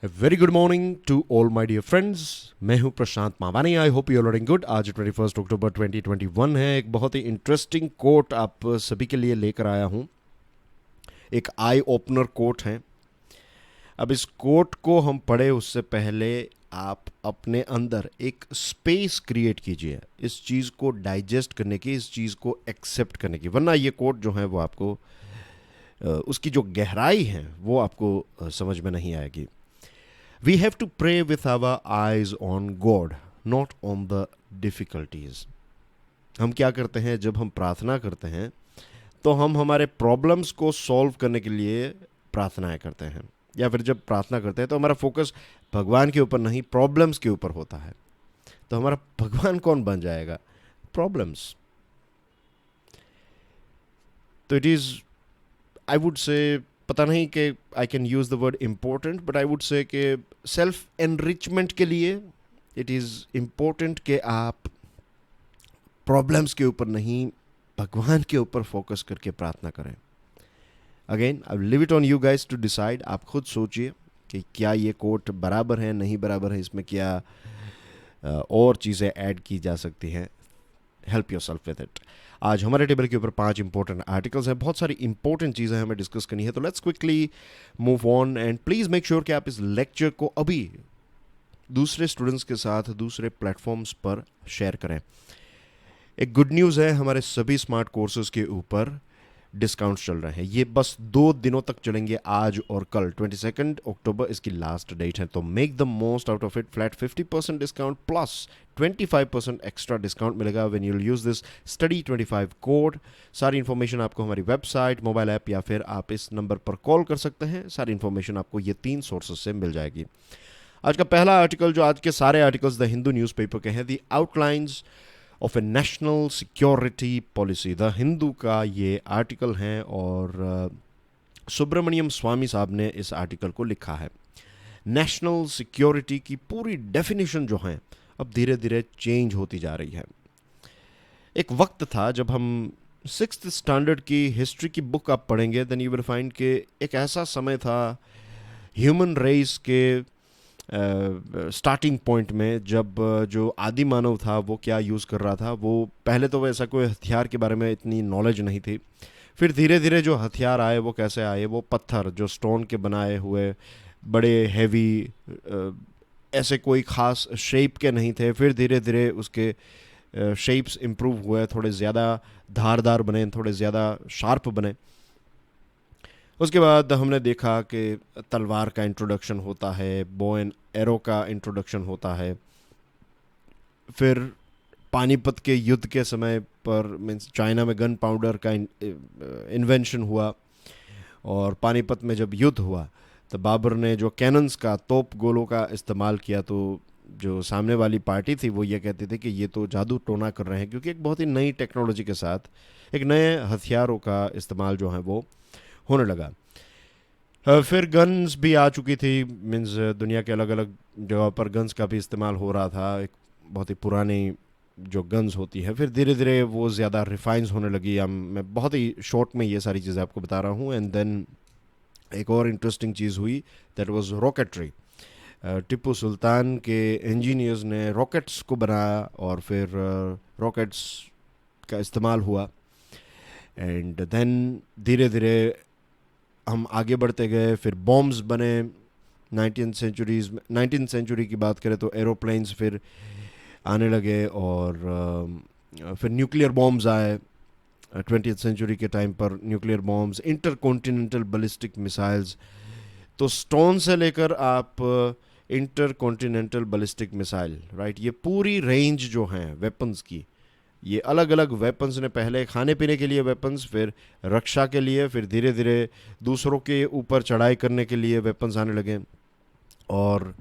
Very good morning to all my dear friends. मैं हूं Prashant Mawani. I hope you are doing good. आज 21 अक्टूबर 2021 है। एक बहुत ही इंटरेस्टिंग कोट आप सभी के लिए लेकर आया हूं। एक आई ओपनर कोट है। अब इस कोट को हम पढ़े उससे पहले आप अपने अंदर एक स्पेस क्रिएट कीजिए इस चीज़ को डाइजेस्ट करने की, इस चीज़ को एक्सेप्ट करने की, वरना ये कोट जो है वो आपको उसकी जो गहराई है वो आपको समझ में नहीं आएगी। We have to pray with our eyes on God, not on the difficulties. हम क्या करते हैं जब हम प्रार्थना करते हैं तो हम हमारे प्रॉब्लम्स को सॉल्व करने के लिए प्रार्थनाएं करते हैं, या फिर जब प्रार्थना करते हैं तो हमारा फोकस भगवान के ऊपर नहीं प्रॉब्लम्स के ऊपर होता है। तो हमारा भगवान कौन बन जाएगा? प्रॉब्लम्स। तो it is, I would say, पता नहीं कि I can use the word important, but I would say कि सेल्फ एनरिचमेंट के लिए इट इज़ इम्पोर्टेंट कि आप प्रॉब्लम्स के ऊपर नहीं भगवान के ऊपर फोकस करके प्रार्थना करें। Again I will leave it on you guys to decide. आप खुद सोचिए कि क्या ये कोट बराबर है, नहीं बराबर है, इसमें क्या और चीज़ें ऐड की जा सकती हैं। Help your self with it. आज हमारे टेबल के ऊपर 5 इंपॉर्टेंट आर्टिकल्स हैं। बहुत सारी इंपॉर्टेंट चीज़ें हमें डिस्कस करनी है, तो let's quickly move on and please make sure कि आप इस लेक्चर को अभी दूसरे स्टूडेंट्स के साथ दूसरे प्लेटफॉर्म्स पर शेयर करें। एक गुड न्यूज़ है, हमारे सभी स्मार्ट कोर्सेज के ऊपर डिस्काउंट्स चल रहे हैं। ये बस 2 दिनों तक चलेंगे, आज और कल। 22 अक्टूबर इसकी लास्ट डेट है, तो make the most out of it. Flat 50% discount plus 25% extra discount मिलेगा when you will use this study 25 code. सारी इन्फॉर्मेशन आपको हमारी वेबसाइट, मोबाइल ऐप या फिर आप इस नंबर पर कॉल कर सकते हैं। सारी इन्फॉर्मेशन आपको ये 3 सोर्सेज से मिल जाएगी। आज का पहला आर्टिकल, जो आज के सारे आर्टिकल्स द हिंदू न्यूज़पेपर के हैं, the outlines of A national security policy. The Hindu का ये आर्टिकल है और सुब्रमण्यम स्वामी साहब ने इस आर्टिकल को लिखा है। नेशनल सिक्योरिटी की पूरी डेफिनेशन जो है अब धीरे धीरे चेंज होती जा रही है। एक वक्त था जब हम 6th स्टैंडर्ड की हिस्ट्री की बुक आप पढ़ेंगे, देन यू विल फाइंड कि एक ऐसा समय था ह्यूमन रेस के स्टार्टिंग पॉइंट में, जब जो आदि मानव था वो क्या यूज़ कर रहा था। वो पहले तो वैसा कोई हथियार के बारे में इतनी नॉलेज नहीं थी। फिर धीरे धीरे जो हथियार आए वो कैसे आए, वो पत्थर जो स्टोन के बनाए हुए बड़े हैवी, ऐसे कोई ख़ास शेप के नहीं थे। फिर धीरे धीरे उसके शेप्स इम्प्रूव हुए, थोड़े ज़्यादा धारदार बने, थोड़े ज़्यादा शार्प बने। उसके बाद हमने देखा कि तलवार का इंट्रोडक्शन होता है, बो एंड एरो का इंट्रोडक्शन होता है। फिर पानीपत के युद्ध के समय पर मीन्स चाइना में गन पाउडर का इन्वेंशन हुआ, और पानीपत में जब युद्ध हुआ तो बाबर ने जो कैनन्स का, तोप गोलों का इस्तेमाल किया, तो जो सामने वाली पार्टी थी वो ये कहती थी कि ये तो जादू टोना कर रहे हैं, क्योंकि एक बहुत ही नई टेक्नोलॉजी के साथ एक नए हथियारों का इस्तेमाल जो है वो होने लगा। फिर गन्स भी आ चुकी थी, मीन्स दुनिया के अलग अलग जगह पर गन्स का भी इस्तेमाल हो रहा था। एक बहुत ही पुरानी जो गन्स होती है, फिर धीरे धीरे वो ज़्यादा रिफाइंस होने लगी। मैं बहुत ही शॉर्ट में ये सारी चीज़ें आपको बता रहा हूँ। एंड देन एक और इंटरेस्टिंग चीज़ हुई, दैट वाज रॉकेटरी। टिप्पू सुल्तान के इंजीनियर्स ने रॉकेट्स को बनाया और फिर रॉकेट्स का इस्तेमाल हुआ। एंड देन धीरे धीरे हम आगे बढ़ते गए, फिर बॉम्ब्स बने 19th सेंचुरी की बात करें तो एरोप्लेन्स फिर आने लगे, और फिर न्यूक्लियर बॉम्ब्स आए 20th सेंचुरी के टाइम पर। Nuclear bombs, intercontinental ballistic missiles, तो स्टोन से लेकर आप इंटरकॉन्टिनेंटल बैलिस्टिक मिसाइल, राइट, ये पूरी रेंज जो हैं वेपन्स की, ये अलग अलग वेपन्स ने, पहले खाने पीने के लिए वेपन्स, फिर रक्षा के लिए, फिर धीरे धीरे दूसरों के ऊपर चढ़ाई करने के लिए वेपन्स आने लगे। और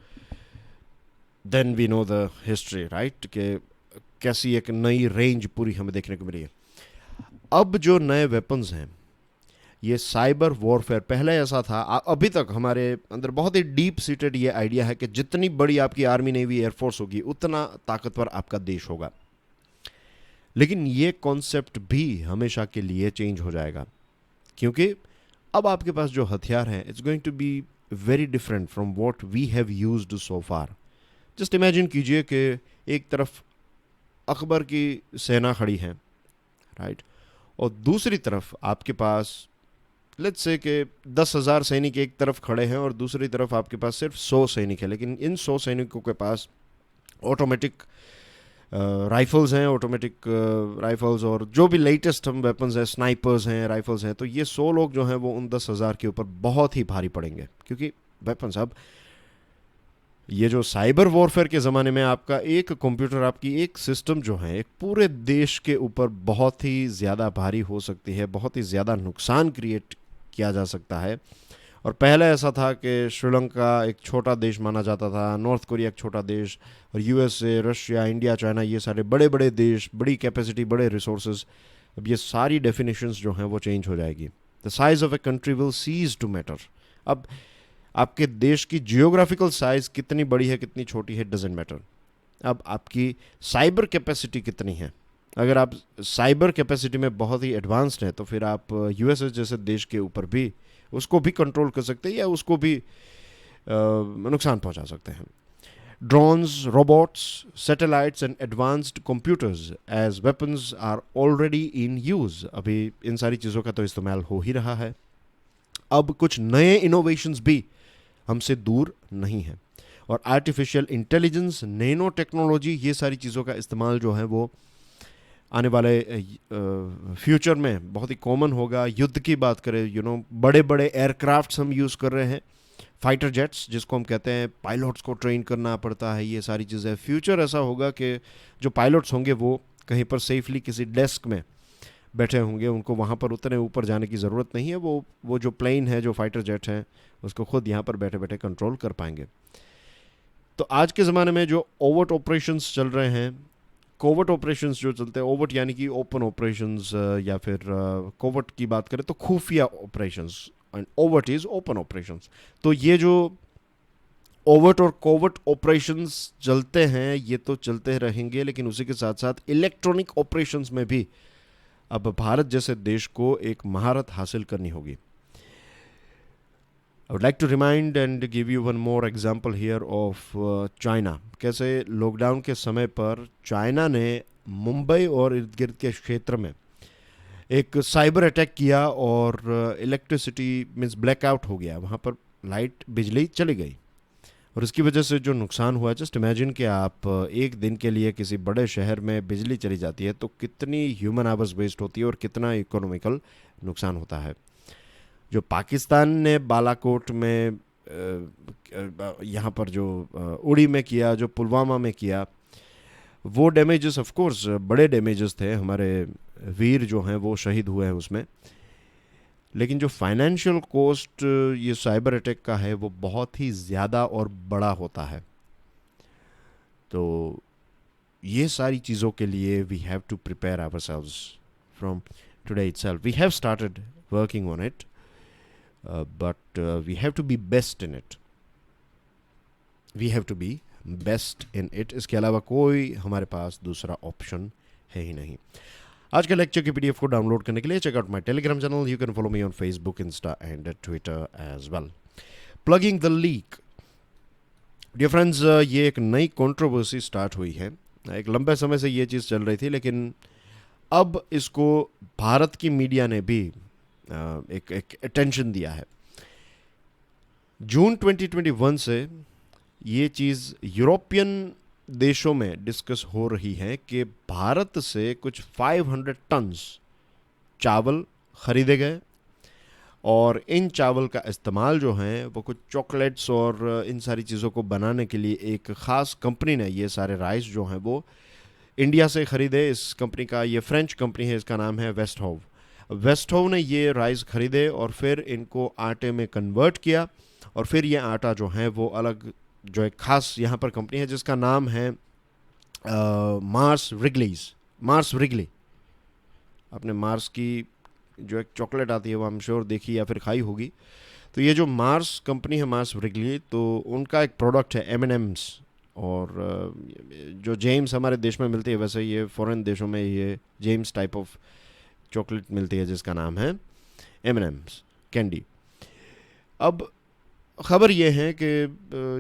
then we know the history, right, कि कैसी एक नई रेंज पूरी हमें देखने को मिली है। अब जो नए वेपन्स हैं ये साइबर वॉरफेयर। पहले ऐसा था, अभी तक हमारे अंदर बहुत ही डीप सीटेड ये आइडिया है कि जितनी बड़ी आपकी आर्मी, नेवी, एयरफोर्स होगी उतना ताकतवर आपका देश होगा। लेकिन ये कॉन्सेप्ट भी हमेशा के लिए चेंज हो जाएगा, क्योंकि अब आपके पास जो हथियार हैं, it's going to be very different from what we have used so far. Just imagine कीजिए कि एक तरफ अकबर की सेना खड़ी है, राइट, और दूसरी तरफ आपके पास लेट्स से कि 10,000 सैनिक एक तरफ खड़े हैं और दूसरी तरफ आपके पास सिर्फ 100 सैनिक है. लेकिन इन 100 सैनिकों के पास ऑटोमेटिक राइफल्स हैं, ऑटोमेटिक राइफल्स और जो भी लेटेस्ट हम वेपन्स हैं, स्नाइपर्स हैं, राइफल्स हैं. तो ये 100 लोग जो हैं वो उन 10,000 के ऊपर बहुत ही भारी पड़ेंगे, क्योंकि वेपन्स. अब ये जो साइबर वॉरफेयर के ज़माने में आपका एक कंप्यूटर, आपकी एक सिस्टम जो है एक पूरे देश के ऊपर बहुत ही ज़्यादा भारी हो सकती है, बहुत ही ज़्यादा नुकसान क्रिएट किया जा सकता है. और पहले ऐसा था कि श्रीलंका एक छोटा देश माना जाता था, नॉर्थ कोरिया एक छोटा देश, और यूएसए, रशिया, इंडिया, चाइना, ये सारे बड़े बड़े देश, बड़ी कैपेसिटी, बड़े रिसोर्सेज. अब ये सारी डेफिनेशंस जो हैं वो चेंज हो जाएगी. The size of a country will cease to matter. अब आपके देश की जियोग्राफिकल साइज कितनी बड़ी है, कितनी छोटी है, डजेंट मैटर. अब आपकी साइबर कैपेसिटी कितनी है. अगर आप साइबर कैपेसिटी में बहुत ही एडवांस्ड हैं तो फिर आप यूएसए जैसे देश के ऊपर भी उसको भी कंट्रोल कर सकते हैं या उसको भी नुकसान पहुंचा सकते हैं. Drones, robots, satellites and advanced computers as weapons are already in use. अभी इन सारी चीज़ों का तो इस्तेमाल हो ही रहा है. अब कुछ नए इनोवेशंस भी हमसे दूर नहीं है, और आर्टिफिशियल इंटेलिजेंस, नैनो टेक्नोलॉजी, ये सारी चीज़ों का इस्तेमाल जो है वो आने वाले फ्यूचर में बहुत ही कॉमन होगा. युद्ध की बात करें, बड़े बड़े एयरक्राफ्ट्स हम यूज़ कर रहे हैं, फाइटर जेट्स जिसको हम कहते हैं, पायलट्स को ट्रेन करना पड़ता है, ये सारी चीज़ें. फ्यूचर ऐसा होगा कि जो पायलट्स होंगे वो कहीं पर सेफली किसी डेस्क में बैठे होंगे, उनको वहाँ पर उतने ऊपर जाने की ज़रूरत नहीं है. वो जो प्लेन है, जो फाइटर जेट है, उसको खुद यहाँ पर बैठे बैठे कंट्रोल कर पाएंगे. तो आज के ज़माने में जो ओवर्ट ऑपरेशंस चल रहे हैं, कोवर्ट ऑपरेशंस जो चलते हैं, ओवर्ट यानी कि ओपन ऑपरेशंस, या फिर कोवर्ट की बात करें तो खुफिया operations, and overt is open operations. तो ये जो ओवर्ट और कोवर्ट ऑपरेशंस चलते हैं ये तो चलते रहेंगे, लेकिन उसी के साथ साथ इलेक्ट्रॉनिक ऑपरेशंस में भी अब भारत जैसे देश को एक महारत हासिल करनी होगी. I would like to remind and give you one more example here of China. कैसे लॉकडाउन के समय पर चाइना ने मुंबई और इर्द गिर्द के क्षेत्र में एक साइबर अटैक किया और इलेक्ट्रिसिटी मीन्स ब्लैकआउट हो गया, वहाँ पर लाइट, बिजली चली गई. और इसकी वजह से जो नुकसान हुआ, जस्ट इमेजिन कि आप एक दिन के लिए किसी बड़े शहर में बिजली चली जाती है तो कितनी ह्यूमन आवर्स वेस्ट होती है और कितना इकोनॉमिकल नुकसान होता है. जो पाकिस्तान ने बालाकोट में, यहाँ पर जो उड़ी में किया, जो पुलवामा में किया, वो डैमेजेस ऑफ कोर्स बड़े डैमेजेस थे. हमारे वीर जो हैं वो शहीद हुए हैं उसमें. लेकिन जो फाइनेंशियल कॉस्ट ये साइबर अटैक का है वो बहुत ही ज़्यादा और बड़ा होता है. तो ये सारी चीज़ों के लिए we have to prepare ourselves from today itself. We have started working on it, but we have to be best in it. We have to be best in it. इसके अलावा कोई हमारे पास दूसरा ऑप्शन है ही नहीं. आज के लेक्चर की पीडीएफ को डाउनलोड करने के लिए check out my Telegram channel. You can follow me on Facebook, Insta and Twitter as well. Plugging the leak. Dear friends, ये एक नई कंट्रोवर्सी स्टार्ट हुई है. एक लंबे समय से ये चीज़ चल रही थी, लेकिन अब इसको भारत की मीडिया ने भी एक अटेंशन दिया है. जून 2021 से ये चीज़ यूरोपियन देशों में डिस्कस हो रही है कि भारत से कुछ 500 टन्स चावल खरीदे गए और इन चावल का इस्तेमाल जो है वो कुछ चॉकलेट्स और इन सारी चीज़ों को बनाने के लिए एक ख़ास कंपनी ने ये सारे राइस जो हैं वो इंडिया से ख़रीदे. इस कंपनी का, ये फ्रेंच कंपनी है, इसका नाम है वेस्टहोव. वेस्टहोव ने ये राइस खरीदे और फिर इनको आटे में कन्वर्ट किया, और फिर ये आटा जो है वो अलग, जो एक ख़ास यहाँ पर कंपनी है जिसका नाम है मार्स रिगली. आपने मार्स की जो एक चॉकलेट आती है वो आई एम श्योर देखी या फिर खाई होगी. तो ये जो मार्स कंपनी है, मार्स रिगली, तो उनका एक प्रोडक्ट है M&M's. और जो जेम्स हमारे देश में मिलती है, वैसे ये फॉरेन देशों में ये जेम्स टाइप ऑफ चॉकलेट मिलती है जिसका नाम है M&M's कैंडी. अब ख़बर ये है कि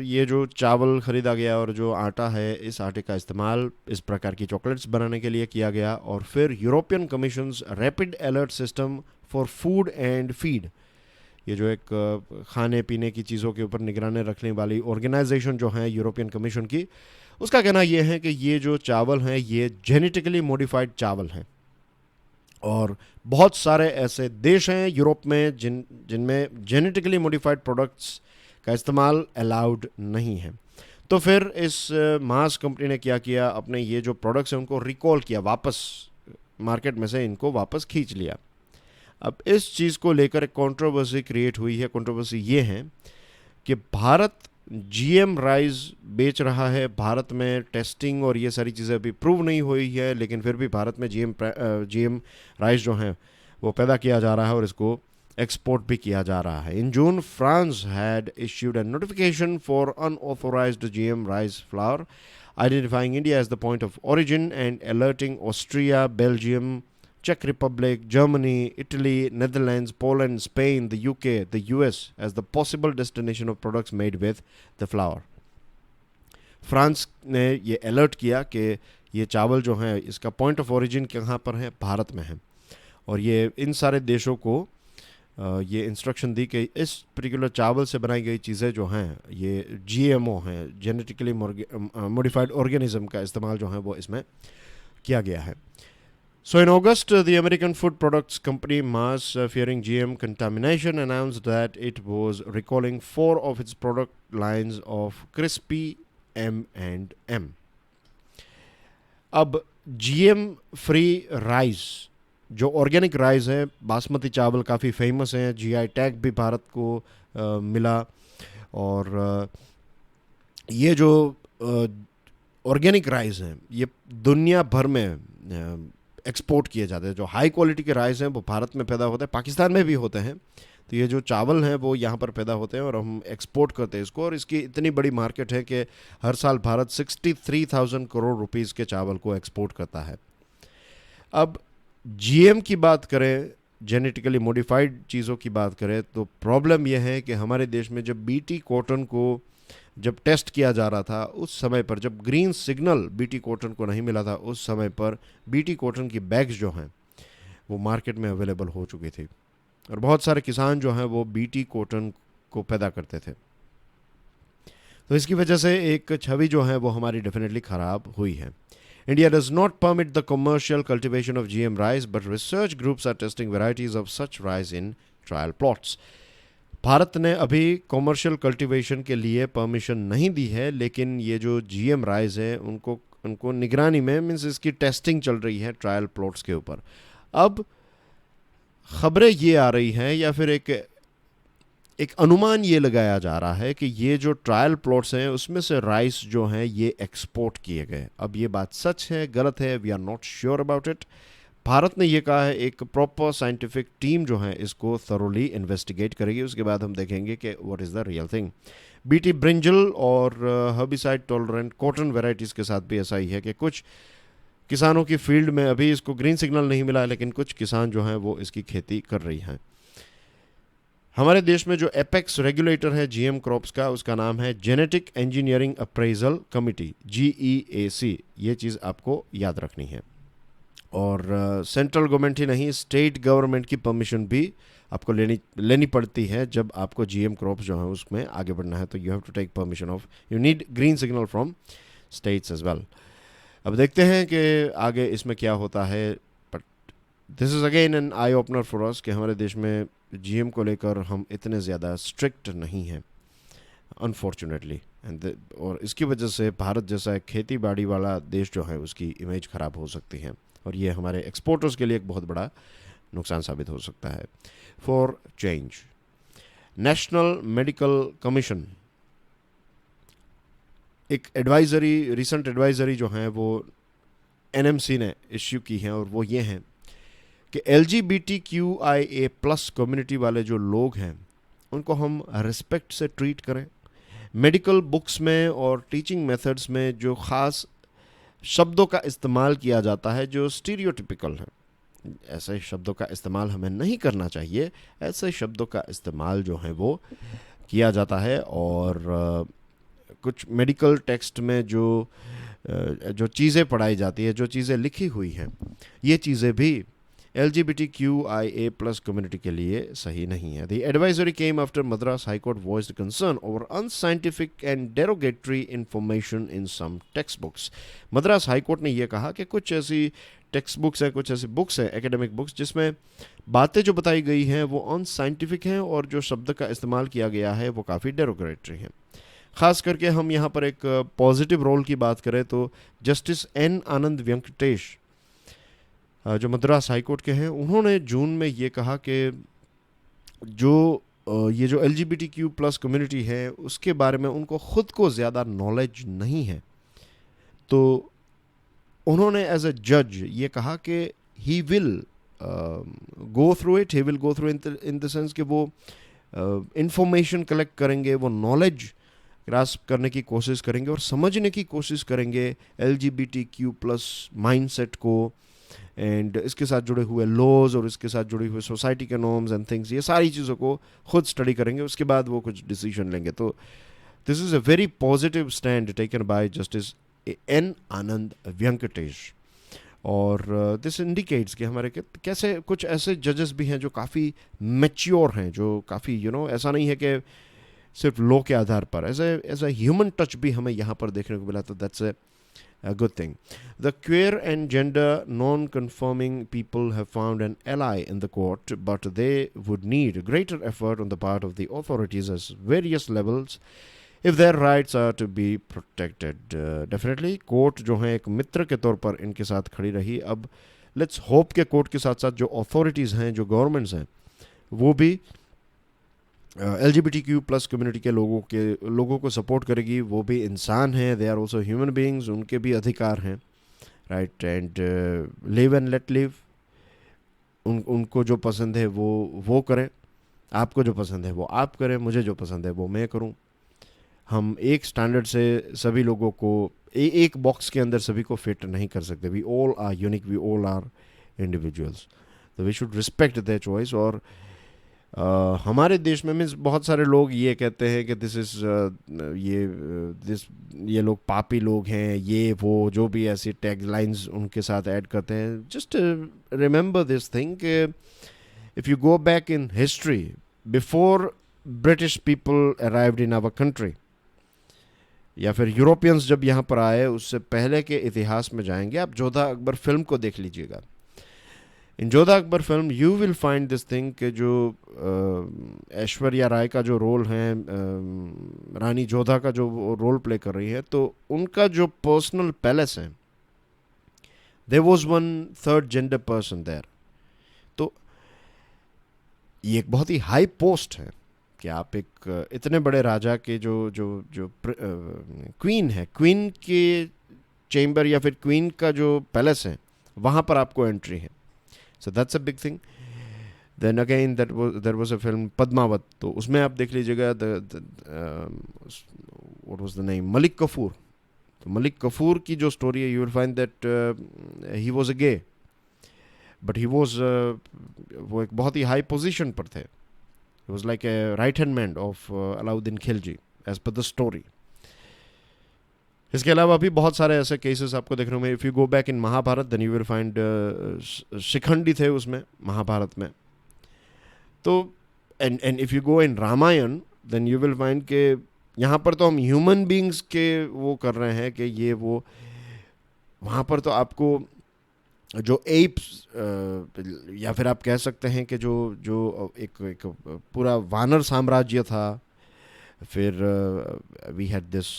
ये जो चावल ख़रीदा गया और जो आटा है, इस आटे का इस्तेमाल इस प्रकार की चॉकलेट्स बनाने के लिए किया गया। और फिर European commissions rapid alert system for food and feed, ये जो एक खाने पीने की चीज़ों के ऊपर निगरानी रखने वाली ऑर्गेनाइजेशन जो है यूरोपियन कमीशन की, उसका कहना यह है कि ये जो चावल हैं ये जेनेटिकली मॉडिफाइड चावल हैं। और बहुत सारे ऐसे देश हैं यूरोप में जिनमें जेनेटिकली मॉडिफाइड प्रोडक्ट्स का इस्तेमाल अलाउड नहीं है। तो फिर इस मास कंपनी ने क्या किया, अपने ये जो प्रोडक्ट्स हैं उनको रिकॉल किया, वापस मार्केट में से इनको वापस खींच लिया। अब इस चीज़ को लेकर एक कंट्रोवर्सी क्रिएट हुई है। कंट्रोवर्सी ये है कि भारत जीएम राइस बेच रहा है। भारत में टेस्टिंग और ये सारी चीज़ें अभी प्रूव नहीं हुई है, लेकिन फिर भी भारत में जीएम राइस जो है वो पैदा किया जा रहा है और इसको एक्सपोर्ट भी किया जा रहा है। In June France had issued a notification for unauthorized GM rice flour, identifying India as the point of origin and alerting Austria, Belgium, Czech Republic, Germany, Italy, Netherlands, Poland, Spain, the UK, the US as the possible destination of products made with the flour. France ने ये alert किया कि ये चावल जो है इसका point of origin कहाँ पर है, भारत में है। और ये इन सारे देशों को ये इंस्ट्रक्शन दी कि इस पर्टिकुलर चावल से बनाई गई चीज़ें जो हैं ये जीएमओ हैं, जेनेटिकली मॉडिफाइड ऑर्गेनिज्म का इस्तेमाल जो है वो इसमें किया गया है। So in August, the American food products company Mars, fearing GM contamination, announced that it was recalling 4 of its product lines of Crispy M&M. अब GM फ्री राइस, जो ऑर्गेनिक राइस है, बासमती चावल काफ़ी फेमस हैं, जीआई टैग भी भारत को मिला। और ये जो ऑर्गेनिक राइस हैं ये दुनिया भर में एक्सपोर्ट किए जाते हैं। जो हाई क्वालिटी के राइस हैं वो भारत में पैदा होते हैं, पाकिस्तान में भी होते हैं। तो ये जो चावल हैं वो यहाँ पर पैदा होते हैं और हम एक्सपोर्ट करते हैं इसको। और इसकी इतनी बड़ी मार्केट है कि हर साल भारत 63,000 करोड़ रुपीस के चावल को एक्सपोर्ट करता है। अब जीएम की बात करें, जेनेटिकली मॉडिफाइड चीज़ों की बात करें, तो प्रॉब्लम यह है कि हमारे देश में जब बीटी कॉटन को जब टेस्ट किया जा रहा था उस समय पर, जब ग्रीन सिग्नल बीटी कॉटन को नहीं मिला था, उस समय पर बीटी कॉटन की बैग्स जो हैं वो मार्केट में अवेलेबल हो चुकी थी और बहुत सारे किसान जो हैं वो बीटी कॉटन को पैदा करते थे। तो इसकी वजह से एक छवि जो है वो हमारी डेफिनेटली ख़राब हुई है। India does not permit the commercial cultivation of GM rice, but research groups are testing varieties of such rice in trial plots. Bharat ने अभी कॉमर्शियल कल्टीवेशन के लिए परमिशन नहीं दी है, लेकिन ये जो जीएम राइस है उनको निगरानी में, मीन्स इसकी टेस्टिंग चल रही है ट्रायल प्लॉट्स के ऊपर। अब खबरें ये आ रही हैं या फिर एक अनुमान ये लगाया जा रहा है कि ये जो ट्रायल प्लॉट्स हैं उसमें से राइस जो हैं ये एक्सपोर्ट किए गए। अब ये बात सच है गलत है, we are not sure about it. Bharat ने ये कहा है एक प्रॉपर साइंटिफिक टीम जो है इसको थरोली इन्वेस्टिगेट करेगी, उसके बाद हम देखेंगे कि what is the real thing. BT brinjal और हर्बिसाइड टॉलरेंट कॉटन वेराइटीज़ के साथ भी ऐसा ही है कि कुछ किसानों की फील्ड में अभी इसको ग्रीन सिग्नल नहीं मिला, लेकिन कुछ किसान जो हैं वो इसकी खेती कर रही हैं। हमारे देश में जो एपेक्स रेगुलेटर है जीएम क्रॉप्स का, उसका नाम है genetic engineering appraisal committee, GEAC। ये चीज़ आपको याद रखनी है। और सेंट्रल गवर्नमेंट ही नहीं, स्टेट गवर्नमेंट की परमिशन भी आपको लेनी पड़ती है जब आपको जीएम क्रॉप्स जो है उसमें आगे बढ़ना है। तो you have to take permission of, you need green signal from states as well. अब देखते हैं कि आगे इसमें क्या होता है। But this is again an eye opener for us कि हमारे देश में जीएम को लेकर हम इतने ज़्यादा स्ट्रिक्ट नहीं हैं अनफॉर्चुनेटली, और इसकी वजह से भारत जैसा एक खेती बाड़ी वाला देश जो है उसकी इमेज ख़राब हो सकती है और ये हमारे एक्सपोर्टर्स के लिए एक बहुत बड़ा नुकसान साबित हो सकता है। For change, national medical commission एक एडवाइजरी, रिसेंट एडवाइजरी जो है वो NMC ने इश्यू की है और वो ये हैं कि LGBTQIA+ कम्युनिटी वाले जो लोग हैं उनको हम रिस्पेक्ट से ट्रीट करें। मेडिकल बुक्स में और टीचिंग मेथड्स में जो ख़ास शब्दों का इस्तेमाल किया जाता है जो स्टीरियोटिपिकल हैं, ऐसे शब्दों का इस्तेमाल हमें नहीं करना चाहिए। ऐसे शब्दों का इस्तेमाल जो है वो किया जाता है। और कुछ मेडिकल टेक्स्ट में जो चीज़ें पढ़ाई जाती है, जो चीज़ें लिखी हुई हैं, ये चीज़ें भी LGBTQIA प्लस कम्युनिटी के लिए सही नहीं है। The advisory came after Madras high court voiced concern over unscientific and derogatory information in some text books. Madras high court ने यह कहा कि कुछ ऐसी टेक्स्ट बुक्स हैं, कुछ ऐसी बुक्स हैं, एकेडमिक बुक्स, जिसमें बातें जो बताई गई हैं वो अनसाइंटिफिक हैं और जो शब्द का इस्तेमाल किया गया है वो काफ़ी डेरोगेटरी हैं। ख़ास करके हम यहाँ पर एक पॉजिटिव रोल की बात करें तो जस्टिस N आनंद वेंकटेश, जो मद्रास हाई कोर्ट के हैं, उन्होंने जून में ये कहा कि ये जो LGBTQ प्लस कम्युनिटी है उसके बारे में उनको ख़ुद को ज़्यादा नॉलेज नहीं है। तो उन्होंने एज अ जज ये कहा कि he will go through it, he will go through in the sense कि वो इंफॉर्मेशन कलेक्ट करेंगे, वो नॉलेज ग्रास्प करने की कोशिश करेंगे और समझने की कोशिश करेंगे LGBTQ प्लस माइंडसेट को, एंड इसके साथ जुड़े हुए लॉज और इसके साथ जुड़ी हुई सोसाइटी के नॉर्म्स एंड थिंग्स, ये सारी चीज़ों को खुद स्टडी करेंगे, उसके बाद वो कुछ डिसीजन लेंगे। तो this is a very positive stand taken by justice N आनंद वेंकटेश। और दिस इंडिकेट्स कि हमारे कैसे कुछ ऐसे जजेस भी हैं जो काफ़ी मैच्योर हैं, जो काफ़ी ऐसा नहीं है कि सिर्फ लॉ के आधार पर, एज ए ह्यूमन टच भी हमें यहाँ पर देखने को मिला। तो that's a good thing. The queer and gender non-conforming people have found an ally in the court, but they would need greater effort on the part of the authorities at various levels if their rights are to be protected. Definitely, court जो है एक मित्र के तौर पर इनके साथ खड़ी रही। अब लेट्स होप के कोर्ट के साथ साथ जो अथॉरिटीज़ हैं, जो गवर्नमेंट्स हैं, वो भी LGBTQ प्लस कम्युनिटी के लोगों को सपोर्ट करेगी। वो भी इंसान हैं, they are also human beings, उनके भी अधिकार हैं, right, and live and let live. उनको जो पसंद है वो करें, आपको जो पसंद है वो आप करें, मुझे जो पसंद है वो मैं करूं। हम एक स्टैंडर्ड से सभी लोगों को एक बॉक्स के अंदर सभी को फिट नहीं कर सकते। We all are unique, we all are individuals, तो we should respect their choice. और हमारे देश में मीन्स बहुत सारे लोग ये कहते हैं कि ये लोग पापी लोग हैं, ये वो जो भी ऐसी टैग लाइन्स उनके साथ ऐड करते हैं। जस्ट रिमेंबर दिस थिंग कि if you go back in history, before British people arrived in our country, या फिर यूरोपियंस जब यहाँ पर आए, उससे पहले के इतिहास में जाएंगे आप, जोधा अकबर फिल्म को देख लीजिएगा। In Jodha Akbar film you will find this thing कि जो ऐश्वर्या राय का जो रोल है, रानी जोधा का जो रोल प्ले कर रही है, तो उनका जो पर्सनल पैलेस है, there was one third gender person there. तो ये एक बहुत ही हाई पोस्ट है कि आप एक इतने बड़े राजा के जो क्वीन है, क्वीन के चेंबर या फिर क्वीन का जो पैलेस है, वहाँ पर आपको एंट्री है। So that's a big thing. Then again, there was a film Padmavat. तो उसमें आप देख लीजिएगा what was the name, Malik Kafur. तो मलिक कफूर की जो स्टोरी है, you will find that he was a gay, but he was वो एक बहुत ही हाई पोजीशन पर थे। He was like a right hand man of Alauddin Khilji as per the story. इसके अलावा भी बहुत सारे ऐसे केसेस आपको देखने में, if you go back in Mahabharat then you will find Shikhandi थे उसमें, महाभारत में। तो and if you go in Ramayan then you will find के यहाँ पर तो हम ह्यूमन बींग्स के वो कर रहे हैं कि ये वो, वहाँ पर तो आपको जो एप्स या फिर आप कह सकते हैं कि जो एक पूरा वानर साम्राज्य था। फिर वी हैड दिस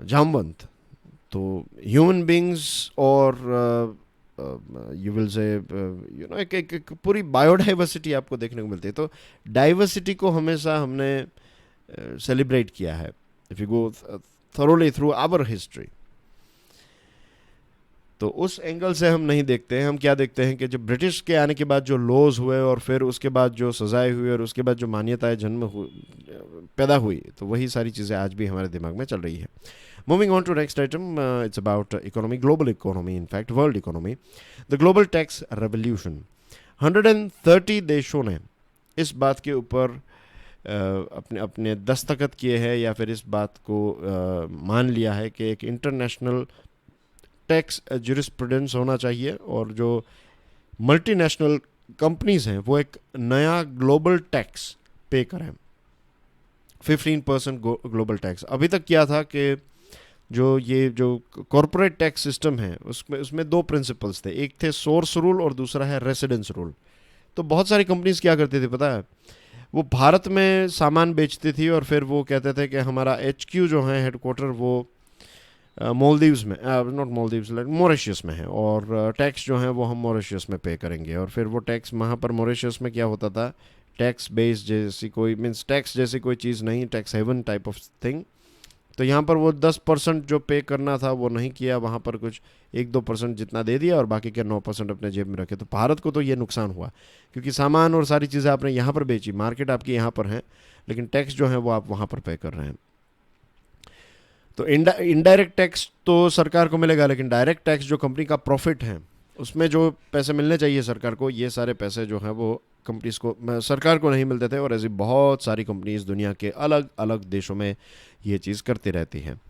जामवंत। तो ह्यूमन बींग्स और यू विल से एक पूरी बायोडाइवर्सिटी आपको देखने को मिलती है। तो डाइवर्सिटी को हमेशा हमने सेलिब्रेट किया है, if you go thoroughly through our history. तो उस एंगल से हम नहीं देखते हैं। हम क्या देखते हैं कि जब ब्रिटिश के आने के बाद जो लॉज हुए और फिर उसके बाद जो सजाएं हुई और उसके बाद जो मान्यताएं पैदा हुई, तो वही सारी चीज़ें आज भी हमारे दिमाग में चल रही है। Moving on to next item, it's about economy, global economy, in fact world economy. The global tax revolution, 130 देशों ने इस बात के ऊपर अपने अपने दस्तखत किए हैं या फिर इस बात को मान लिया है कि एक इंटरनेशनल टैक्स ज्यूरिस्प्रूडेंस होना चाहिए और जो मल्टीनेशनल कंपनीज हैं वो एक नया ग्लोबल टैक्स पे करें, 15% ग्लोबल टैक्स। अभी तक क्या था कि जो कॉरपोरेट टैक्स सिस्टम है उसमें दो प्रिंसिपल्स थे, एक थे सोर्स रूल और दूसरा है रेसिडेंस रूल। तो बहुत सारी कंपनीज क्या करती थी पता है, वो भारत में सामान बेचती थी और फिर वो कहते थे कि हमारा HQ जो है हेडक्वार्टर वो मालदीव्स में, नॉट मालदीव्स, मॉरिशस में है और टैक्स जो है वो हम मॉरिशस में पे करेंगे। और फिर वो टैक्स वहाँ पर मॉरिशस में क्या होता था, टैक्स बेस जैसी कोई मीन्स टैक्स जैसी कोई चीज़ नहीं, tax haven type of thing. तो यहाँ पर वो 10% जो पे करना था वो नहीं किया, वहाँ पर कुछ 1-2% जितना दे दिया और बाकी के 9% अपने जेब में रखे। तो भारत को तो ये नुकसान हुआ क्योंकि सामान और सारी चीज़ें आपने यहाँ पर बेची, मार्केट आपकी यहाँ पर है, लेकिन टैक्स जो है वो आप वहाँ पर पे कर रहे हैं। तो इनडायरेक्ट टैक्स तो सरकार को मिलेगा, लेकिन डायरेक्ट टैक्स जो कंपनी का प्रॉफिट है उसमें जो पैसे मिलने चाहिए सरकार को, ये सारे पैसे जो हैं वो कंपनीज को, सरकार को नहीं मिलते थे। और ऐसी बहुत सारी कंपनीज दुनिया के अलग अलग देशों में ये चीज़ करती रहती हैं।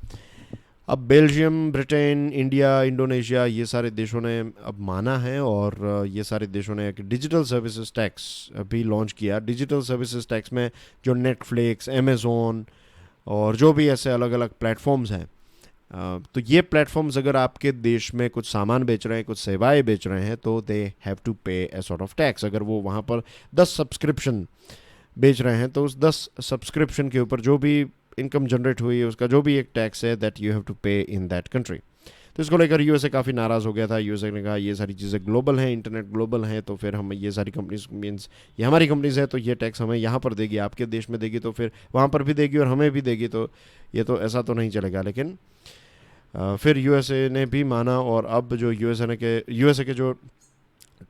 अब बेल्जियम, ब्रिटेन, इंडिया, इंडोनेशिया, ये सारे देशों ने अब माना है और ये सारे देशों ने एक डिजिटल सर्विसेज टैक्स भी लॉन्च किया। डिजिटल सर्विसेज टैक्स में जो नेटफ्लिक्स, अमेज़ॉन और जो भी ऐसे अलग अलग प्लेटफॉर्म्स हैं, तो ये प्लेटफॉर्म्स अगर आपके देश में कुछ सामान बेच रहे हैं, कुछ सेवाएं बेच रहे हैं, तो दे हैव टू पे ए सॉर्ट ऑफ टैक्स। अगर वो वहाँ पर 10 सब्सक्रिप्शन बेच रहे हैं तो उस 10 सब्सक्रिप्शन के ऊपर जो भी इनकम जनरेट हुई है उसका जो भी एक टैक्स है दैट यू हैव टू पे इन दैट कंट्री। तो इसको लेकर यूएसए काफ़ी नाराज़ हो गया था। यूएसए ने कहा ये सारी चीज़ें ग्लोबल हैं, इंटरनेट ग्लोबल है, तो फिर हम ये सारी कंपनीज मीन्स ये हमारी कंपनीज है तो ये टैक्स हमें यहाँ पर देगी, आपके देश में देगी तो फिर वहाँ पर भी देगी और हमें भी देगी, तो ये तो ऐसा तो नहीं चलेगा। लेकिन फिर यूएसए ने भी माना और अब जो यूएसए के जो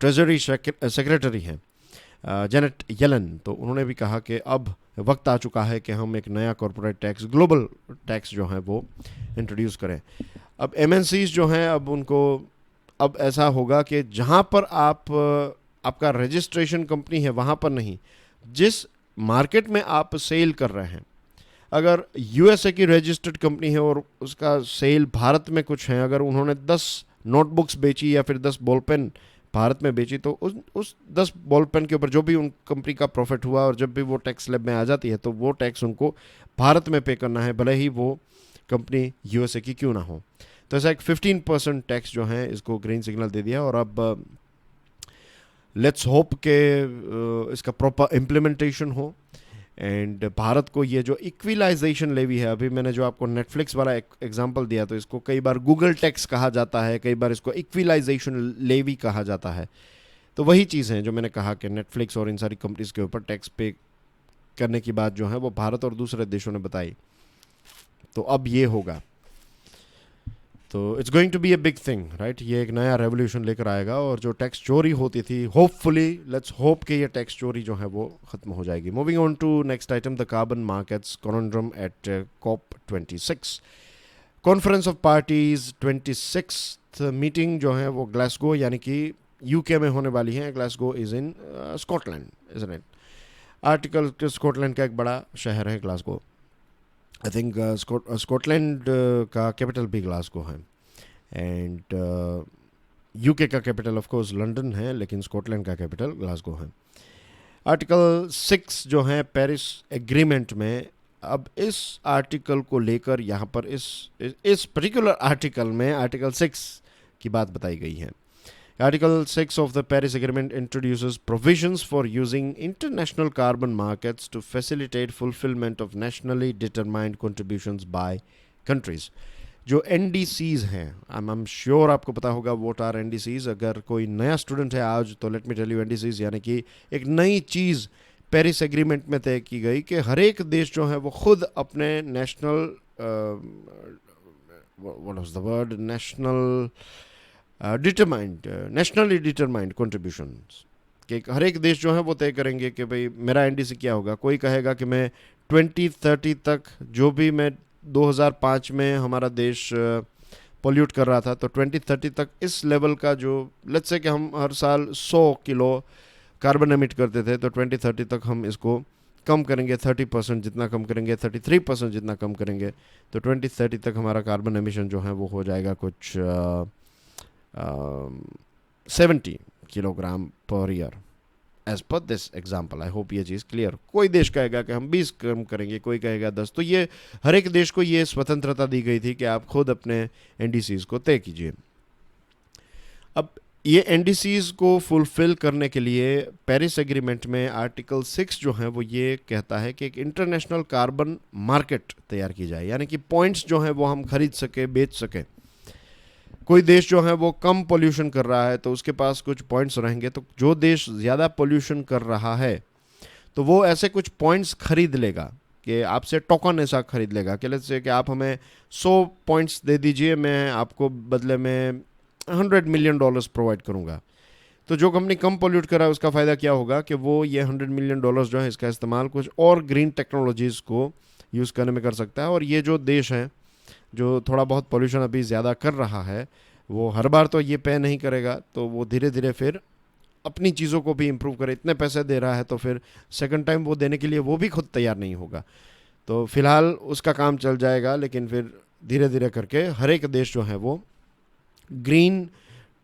ट्रेजरी सेक्रेटरी हैं जेनेट येलन, तो उन्होंने भी कहा कि अब वक्त आ चुका है कि हम एक नया कॉरपोरेट टैक्स, ग्लोबल टैक्स जो है वो इंट्रोड्यूस करें। अब MNCs जो हैं अब उनको अब ऐसा होगा कि जहाँ पर आपका रजिस्ट्रेशन कंपनी है वहाँ पर नहीं, जिस मार्केट में आप सेल कर रहे हैं, अगर यूएसए की रजिस्टर्ड कंपनी है और उसका सेल भारत में कुछ है, अगर उन्होंने 10 नोटबुक्स बेची या फिर 10 बॉल पेन भारत में बेची, तो उस 10 बॉल पेन के ऊपर जो भी उन कंपनी का प्रॉफिट हुआ और जब भी वो टैक्स स्लैब में आ जाती है तो वो टैक्स उनको भारत में पे करना है, भले ही वो कंपनी यूएसए की क्यों ना हो। तो ऐसा एक 15% टैक्स जो है इसको ग्रीन सिग्नल दे दिया और अब लेट्स होप के इसका प्रॉपर इम्प्लीमेंटेशन हो एंड भारत को ये जो इक्विलाइजेशन लेवी है, अभी मैंने जो आपको नेटफ्लिक्स वाला एग्जांपल दिया, तो इसको कई बार गूगल टैक्स कहा जाता है, कई बार इसको इक्विलाइजेशन लेवी कहा जाता है। तो वही चीज़ है जो मैंने कहा कि नेटफ्लिक्स और इन सारी कंपनीज के ऊपर टैक्स पे करने की बात जो है वो भारत और दूसरे देशों ने बताई, तो अब ये होगा। तो it's going to be a big thing, right. ये एक नया रेवोल्यूशन लेकर आएगा और जो टैक्स चोरी होती थी, होपफुली लेट्स होप कि ये टैक्स चोरी जो है वो खत्म हो जाएगी। Moving on to next item, the carbon markets conundrum at COP26, conference of parties 26th meeting जो है वो ग्लासगो यानी कि यूके में होने वाली है। Glasgow is in Scotland, isn't it. Article Scotland का एक बड़ा शहर है ग्लासगो। आई थिंक स्कॉटलैंड का कैपिटल भी ग्लासगो है एंड यूके का कैपिटल ऑफ कोर्स लंदन है, लेकिन स्कॉटलैंड का कैपिटल ग्लासगो है। आर्टिकल 6 जो है पेरिस एग्रीमेंट में, अब इस आर्टिकल को लेकर यहाँ पर इस पर्टिकुलर आर्टिकल में आर्टिकल 6 की बात बताई गई है। Article 6 of the Paris Agreement introduces provisions for using international carbon markets to facilitate fulfillment of nationally determined contributions by countries. जो NDCs हैं, I'm sure आपको पता होगा what are NDCs। अगर कोई नया स्टूडेंट है आज तो let me tell you, NDCs यानी कि एक नई चीज़ पेरिस एग्रीमेंट में तय की गई कि हर एक देश जो है वो खुद अपने national what was the word, nationally determined contributions कि हर एक देश जो है वो तय करेंगे कि भाई मेरा एनडीसी क्या होगा। कोई कहेगा कि मैं 2030 तक, जो भी मैं 2005 में हमारा देश पोल्यूट कर रहा था, तो 2030 तक इस लेवल का जो लेट्स से कि हम हर साल 100 किलो कार्बन एमिट करते थे, तो 2030 तक हम इसको कम करेंगे 30%, जितना कम करेंगे 33% जितना कम करेंगे, तो 2030 तक हमारा कार्बन एमिशन जो है वो हो जाएगा कुछ 70 kilogram per year as per this example. I hope ये चीज़ क्लियर। कोई देश कहेगा कि हम 20 कम करेंगे, कोई कहेगा 10। तो ये हर एक देश को ये स्वतंत्रता दी गई थी कि आप खुद अपने एनडीसीज को तय कीजिए। अब ये एनडीसीज को फुलफिल करने के लिए पेरिस एग्रीमेंट में आर्टिकल 6 जो है वो ये कहता है कि एक इंटरनेशनल कार्बन मार्केट तैयार की जाए, यानी कि पॉइंट्स जो है वो हम खरीद सके, बेच सके। कोई देश जो है वो कम पोल्यूशन कर रहा है तो उसके पास कुछ पॉइंट्स रहेंगे, तो जो देश ज़्यादा पोल्यूशन कर रहा है तो वो ऐसे कुछ पॉइंट्स खरीद लेगा कि आपसे टोकन ऐसा खरीद लेगा कि लेट्स से कि आप हमें 100 पॉइंट्स दे दीजिए, मैं आपको बदले में $100 मिलियन प्रोवाइड करूँगा। तो जो कंपनी कम पोल्यूट कर रहा है उसका फ़ायदा क्या होगा कि वो ये $100 मिलियन जो है इसका इस्तेमाल कुछ और ग्रीन टेक्नोलॉजीज़ को यूज़ करने में कर सकता है। और ये जो देश है जो थोड़ा बहुत पोल्यूशन अभी ज़्यादा कर रहा है वो हर बार तो ये पे नहीं करेगा, तो वो धीरे धीरे फिर अपनी चीज़ों को भी इम्प्रूव करे। इतने पैसे दे रहा है तो फिर सेकंड टाइम वो देने के लिए वो भी खुद तैयार नहीं होगा। तो फिलहाल उसका काम चल जाएगा, लेकिन फिर धीरे धीरे करके हर एक देश जो है वो ग्रीन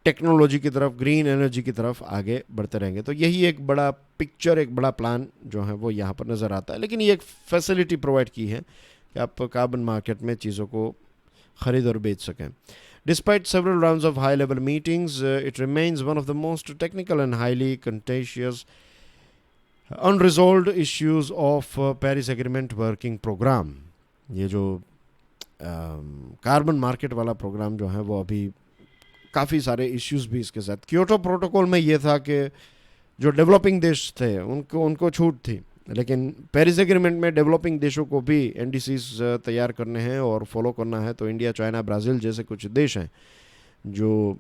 टेक्नोलॉजी की तरफ, ग्रीन एनर्जी की तरफ आगे बढ़ते रहेंगे। तो यही एक बड़ा पिक्चर, एक बड़ा प्लान जो है वो यहाँ पर नज़र आता है। लेकिन ये एक फैसिलिटी प्रोवाइड की है कि आप कार्बन मार्केट में चीज़ों को खरीद और बेच सकें। Despite several rounds of high-level meetings, it remains one of the most technical and highly contentious unresolved issues of Paris Agreement Working Program। ये जो कार्बन मार्केट वाला प्रोग्राम जो है वो अभी काफ़ी सारे इश्यूज भी इसके साथ। क्योटो प्रोटोकॉल में ये था कि जो डेवलपिंग देश थे उनको छूट थी, लेकिन पेरिस एग्रीमेंट में डेवलपिंग देशों को भी एनडीसीज तैयार करने हैं और फॉलो करना है। तो इंडिया, चाइना, ब्राज़ील जैसे कुछ देश हैं जो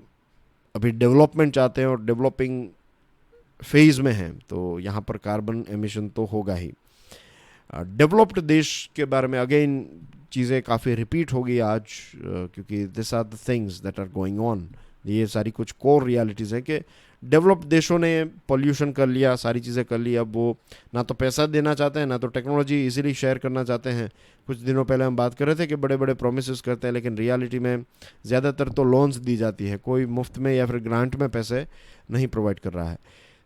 अभी डेवलपमेंट चाहते हैं और डेवलपिंग फेज़ में हैं, तो यहाँ पर कार्बन एमिशन तो होगा ही। डेवलप्ड देश के बारे में अगेन चीज़ें काफ़ी रिपीट होगी आज, क्योंकि this are the things that are going on. ये सारी कुछ कोर रियलिटीज़ हैं कि डेवलप्ड देशों ने पोल्यूशन कर लिया, सारी चीज़ें कर ली, अब वो ना तो पैसा देना चाहते हैं ना तो टेक्नोलॉजी इजीली शेयर करना चाहते हैं। कुछ दिनों पहले हम बात कर रहे थे कि बड़े बड़े प्रोमिसेस करते हैं, लेकिन रियलिटी में ज़्यादातर तो लोन्स दी जाती है, कोई मुफ्त में या फिर ग्रांट में पैसे नहीं प्रोवाइड कर रहा है।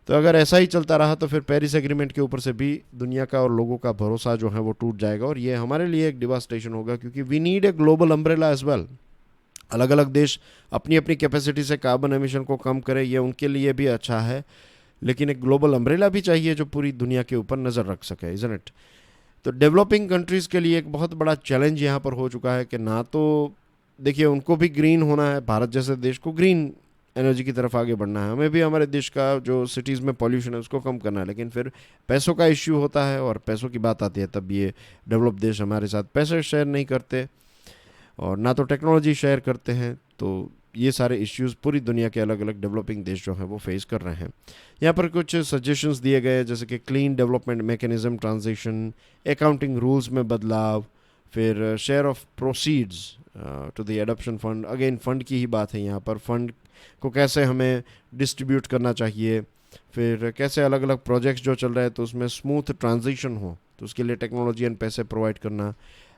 तो अगर ऐसा ही चलता रहा तो फिर पेरिस एग्रीमेंट के ऊपर से भी दुनिया का और लोगों का भरोसा जो है वो टूट जाएगा, और ये हमारे लिए एक डिवास्टेशन होगा, क्योंकि we need a global umbrella as well. अलग अलग देश अपनी अपनी कैपेसिटी से कार्बन एमिशन को कम करें, ये उनके लिए भी अच्छा है, लेकिन एक ग्लोबल अम्ब्रेला भी चाहिए जो पूरी दुनिया के ऊपर नज़र रख सके, इज़न्ट इट। तो डेवलपिंग कंट्रीज़ के लिए एक बहुत बड़ा चैलेंज यहाँ पर हो चुका है कि ना तो देखिए उनको भी ग्रीन होना है, भारत जैसे देश को ग्रीन एनर्जी की तरफ आगे बढ़ना है, हमें भी हमारे देश का जो सिटीज़ में पॉल्यूशन है उसको कम करना है, लेकिन फिर पैसों का इश्यू होता है और पैसों की बात आती है तब ये डेवलप देश हमारे साथ पैसे शेयर नहीं करते और ना तो टेक्नोलॉजी शेयर करते हैं। तो ये सारे इश्यूज पूरी दुनिया के अलग अलग डेवलपिंग देश जो हैं वो फेस कर रहे हैं। यहाँ पर कुछ सजेशंस दिए गए जैसे कि clean development mechanism transition, accounting rules में बदलाव, फिर share of proceeds to the adoption fund. Again fund की ही बात है यहाँ पर, फंड को कैसे हमें डिस्ट्रीब्यूट करना चाहिए, फिर कैसे अलग अलग प्रोजेक्ट्स जो चल रहे हैं तो उसमें स्मूथ ट्रांजिशन हो, तो उसके लिए टेक्नोलॉजी एंड पैसे प्रोवाइड करना।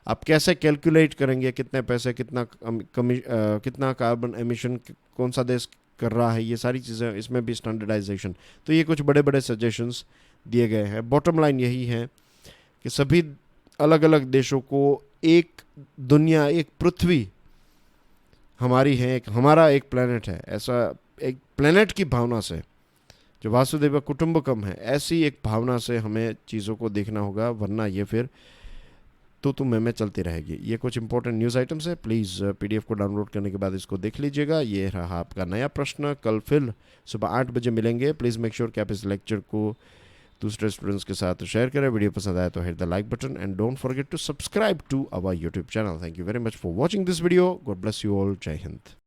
आप कैसे कैलकुलेट करेंगे कितने पैसे, कितना कार्बन एमिशन कौन सा देश कर रहा है, ये सारी चीज़ें, इसमें भी स्टैंडर्डाइजेशन। तो ये कुछ बड़े बड़े सजेशंस दिए गए हैं। बॉटम लाइन यही है कि सभी अलग अलग देशों को एक दुनिया, एक पृथ्वी हमारी है, एक हमारा एक प्लेनेट है, ऐसा एक प्लेनेट की भावना से, जो वासुदेव कुटुंबकम है, ऐसी एक भावना से हमें चीज़ों को देखना होगा, वरना ये फिर तो मैं चलती रहेगी। ये कुछ इंपॉर्टेंट न्यूज़ आइटम्स है, प्लीज़ पीडीएफ को डाउनलोड करने के बाद इसको देख लीजिएगा। ये रहा आपका नया प्रश्न। कल फिर सुबह 8 बजे मिलेंगे। प्लीज़ मेक श्योर कि आप इस लेक्चर को दूसरे स्टूडेंट्स के साथ शेयर करें। वीडियो पसंद आया तो hit the like button and don't forget to subscribe to our YouTube channel. Thank you very much for watching this video. God bless you all. जय हिंद।